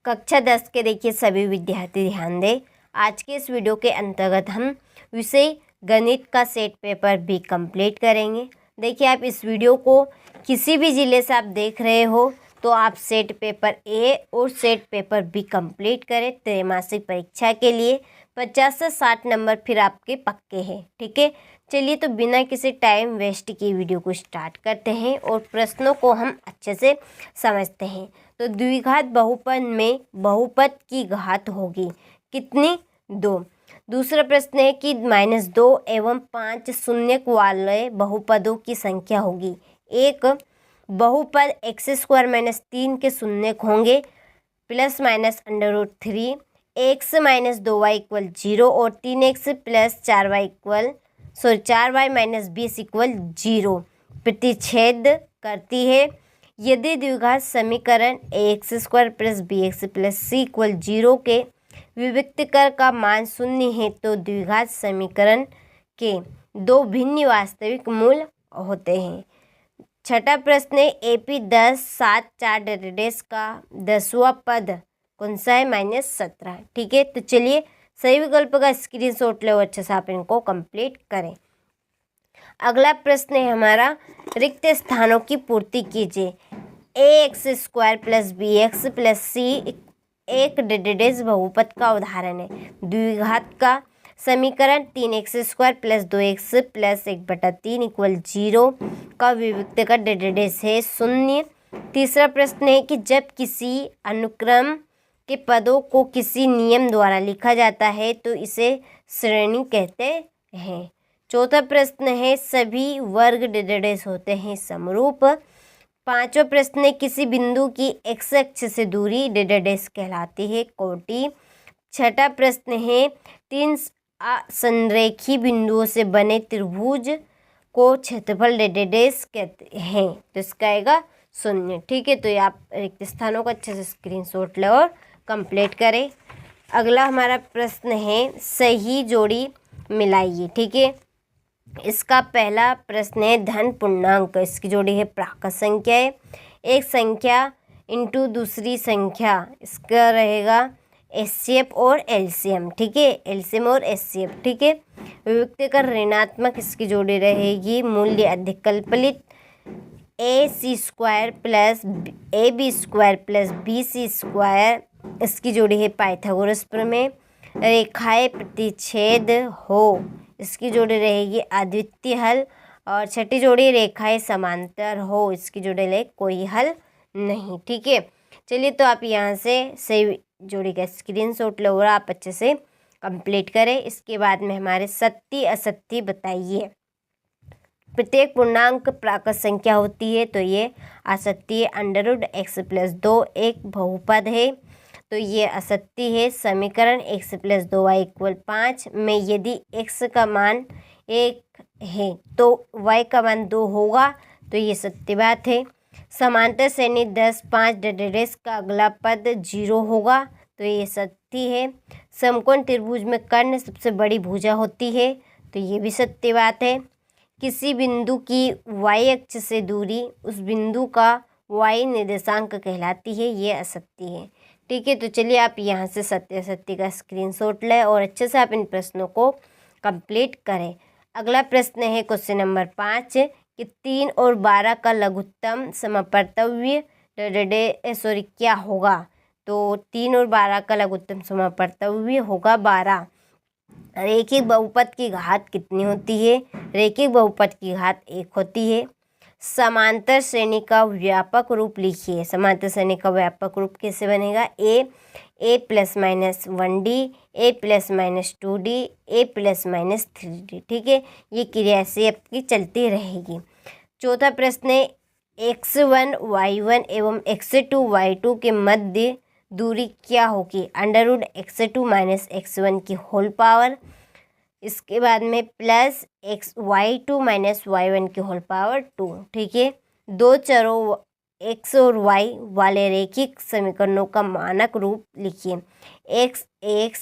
कक्षा 10 के देखिए सभी विद्यार्थी ध्यान दें। आज के इस वीडियो के अंतर्गत हम विषय गणित का सेट पेपर भी कंप्लीट करेंगे। देखिए आप इस वीडियो को किसी भी ज़िले से आप देख रहे हो तो आप सेट पेपर ए और सेट पेपर बी कंप्लीट करें। त्रैमासिक परीक्षा के लिए 50 से 60 नंबर फिर आपके पक्के हैं। ठीक है, चलिए तो बिना किसी टाइम वेस्ट की वीडियो को स्टार्ट करते हैं और प्रश्नों को हम अच्छे से समझते हैं। तो द्विघात बहुपद में बहुपद की घात होगी कितनी? 2। दूसरा प्रश्न है कि -2 एवं 5 शून्यक वाले बहुपदों की संख्या होगी। एक बहुपद x² - 3 के शून्यक होंगे ±√3 x - 2y = 0 और 3x + 4y 20 = प्रतिच्छेद करती है। यदि द्विघात समीकरण ax² + bx + c = 0 के विविक्तकर का मान 0 है तो द्विघात समीकरण के दो भिन्न वास्तविक मूल होते हैं। छठा प्रश्न है AP 10 7 4 का 10वां पद कौन सा है? -17। ठीक है, तो चलिए सही विकल्प का स्क्रीनशॉट ले और अच्छे से आप इनको कंप्लीट करें। अगला प्रश्न है हमारा, रिक्त स्थानों की पूर्ति कीजिए। ax² + bx + c एक डेडेडेस बहुपद का उदाहरण है। द्विघात का समीकरण 3x² + 2x + 1/3 = 0 का विविक्तकर डेडेडेस है 0। तीसरा प्रश्न है कि जब किसी अनुक्रम के पदों को किसी नियम द्वारा लिखा जाता है तो इसे श्रेणी कहते हैं। चौथा प्रश्न है सभी वर्ग डेडेडेस होते हैं समरूप। पांचवा प्रश्न है किसी बिंदु की x अक्ष से दूरी डेडेडेस कहलाती है कोटि। छठा प्रश्न है 3 संरेखी बिंदुओं से बने त्रिभुज को क्षेत्रफल डेडेडेस कहते हैं, तो इसका आएगा 0। ठीक है, तो ये आप रिक्त स्थानों को अच्छे से स्क्रीनशॉट लें और कंप्लीट करें। अगला हमारा प्रश्न है सही जोड़ी मिलाइए। ठीक है, इसका पहला प्रश्न है धन पूर्णांक, इसकी जोड़ी है प्राकृत संख्या है। एक संख्या इंटू दूसरी संख्या, इसका रहेगा HCF और LCM। ठीक है, LCM और HCF। ठीक है, विविक्तकर ऋणात्मक, इसकी जोड़ी रहेगी मूल्य अधिकल्पित AC² + AB² + BC², इसकी जोड़ी है पाइथागोरस प्रमेय। रेखाएं प्रतिच्छेद हो, इसकी जोड़ी रहेगी अद्वितीय हल। और छठी जोड़ी रेखाएं समांतर हो, इसकी जोड़ी रहे कोई हल नहीं। ठीक है, चलिए तो आप यहाँ से सही जोड़ी का स्क्रीनशॉट लो और आप अच्छे से कंप्लीट करें। इसके बाद में हमारे सत्य असत्य बताइए। प्रत्येक पूर्णांक प्राकृत संख्या होती है तो ये असत्य। √x + 2 एक बहुपद है तो ये असत्य है। समीकरण x + 2y = 5 में यदि x का मान 1 है तो y का मान 2 होगा तो ये सत्य बात है। समांतर श्रेणी 10 5 डेडेडेस का अगला पद 0 होगा तो ये सत्य है। समकोण त्रिभुज में कर्ण सबसे बड़ी भुजा होती है तो ये भी सत्य बात है। किसी बिंदु की y अक्ष से दूरी उस बिंदु का y निर्देशांक कहलाती है, ये असत्य है। ठीक है, तो चलिए आप यहाँ से सत्य असत्य का स्क्रीनशॉट लें और अच्छे से आप इन प्रश्नों को कंप्लीट करें। अगला प्रश्न है क्वेश्चन नंबर 5 कि 3 और 12 का लघुत्तम समवर्तव्य क्या होगा? तो 3 और 12 का लघुत्तम समवर्तव्य होगा 12। रैखिक बहुपद की घात कितनी होती है? रैखिक बहुपद की घात 1 होती है। समांतर श्रेणी का व्यापक रूप लिखिए। समांतर श्रेणी का व्यापक रूप कैसे बनेगा? a ± 1d a ± 2d a ± 3d। ठीक है, ये क्रिया से आपकी चलती रहेगी। चौथा प्रश्न है x1 y1 एवं x2 y2 के मध्य दूरी क्या होगी? √x2 - x1 की होल पावर। इसके बाद में प्लस y2 - y1 की होल पावर 2। ठीक है, दो चरों x और y वाले रैखिक समीकरणों का मानक रूप लिखिए। ax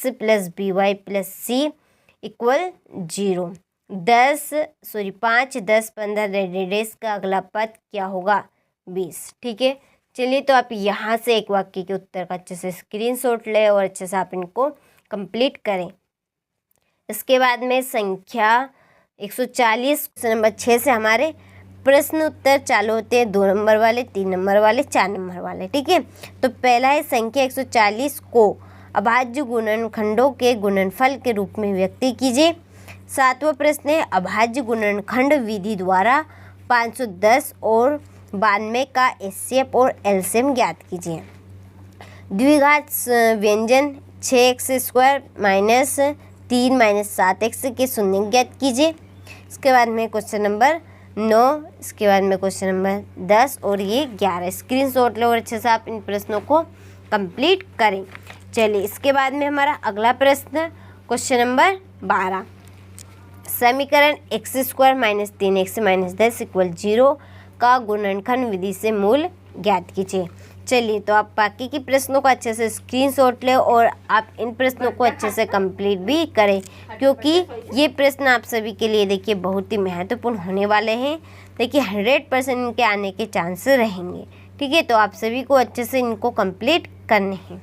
+ by + c = 0। 5 10 15 डेडेडेस का अगला पद क्या होगा? 20। ठीक है, चलिए, तो आप यहाँ से एक वाक्य के उत्तर का अच्छे से स्क्रीनशॉट लें और अच्छे से आप इनको कंप्लीट करें। इसके बाद में संख्या 140 क्वेश्चन नंबर 6 से हमारे प्रश्न उत्तर चालू होते हैं, 2 नंबर वाले, 3 नंबर वाले, 4 नंबर वाले। ठीक है, तो पहला है संख्या 140 को अभाज्य गुणनखंडों के गुणनफल के रूप में व्यक्त कीजिए। 7वां प्रश्न है अभाज्य गुणनखंड विधि द्वारा 510 और 92 का एचसीएफ और एलसीएम ज्ञात कीजिए। द्विघात व्यंजन 6x² माइनस 3 माइनस 7x के शून्य ज्ञात कीजिए। इसके बाद में क्वेश्चन नंबर 9, इसके बाद में क्वेश्चन नंबर 10 और ये 11। स्क्रीनशॉट लो और अच्छे से आप इन प्रश्नों को कंप्लीट करें। चलिए, इसके बाद में हमारा अगला प्रश्न क्वेश्चन नंबर 12, समीकरण x² minus 3x minus 10 equal 0 का गुणनखंड विधि से मूल ज्ञात कीजिए। चलिए, तो आप बाकी के प्रश्नों को अच्छे से स्क्रीनशॉट लें और आप इन प्रश्नों को अच्छे से कंप्लीट भी करें, क्योंकि ये प्रश्न आप सभी के लिए देखिए बहुत ही महत्वपूर्ण होने वाले हैं। देखिए 100% इनके आने के चांसेस रहेंगे। ठीक है, तो आप सभी को अच्छे से इनको कंप्लीट करने हैं।